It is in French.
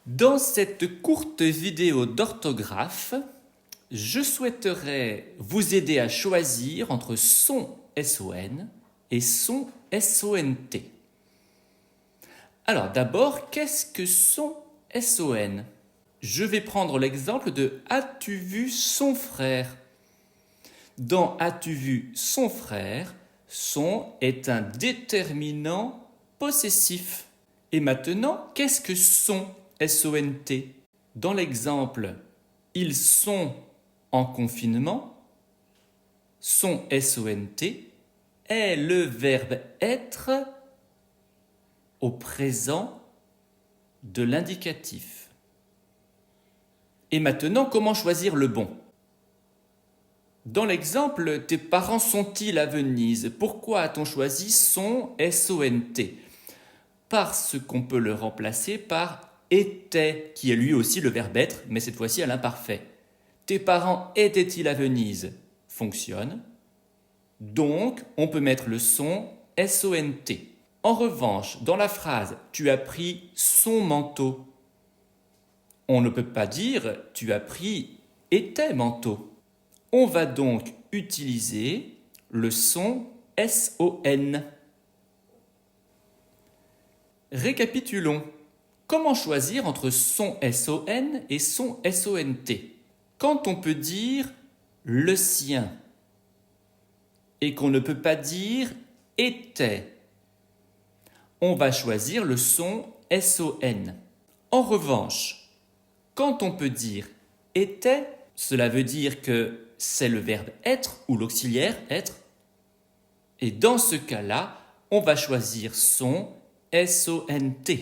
Dans cette courte vidéo d'orthographe, je souhaiterais vous aider à choisir entre son SON et son SONT. Alors d'abord, qu'est-ce que son SON? Je vais prendre l'exemple de « As-tu vu son frère ?» Dans « As-tu vu son frère ?» son est un déterminant possessif. Et maintenant, qu'est-ce que son SONT? Dans l'exemple « Ils sont en confinement », son SONT est le verbe être au présent de l'indicatif. Et maintenant, comment choisir le bon? Dans l'exemple, tes parents sont-ils à Venise? Pourquoi a-t-on choisi son SONT? Parce qu'on peut le remplacer par était, qui est lui aussi le verbe être, mais cette fois-ci à l'imparfait. Tes parents étaient-ils à Venise? Fonctionne. Donc, on peut mettre le son SONT. En revanche, dans la phrase « Tu as pris son manteau », on ne peut pas dire « Tu as pris était manteau ». On va donc utiliser le son SON. Récapitulons. Comment choisir entre son SON et son SONT? Quand on peut dire « le sien » et qu'on ne peut pas dire « était », on va choisir le son SON. En revanche, quand on peut dire « était », cela veut dire que c'est le verbe être ou l'auxiliaire être. Et dans ce cas-là, on va choisir son SONT.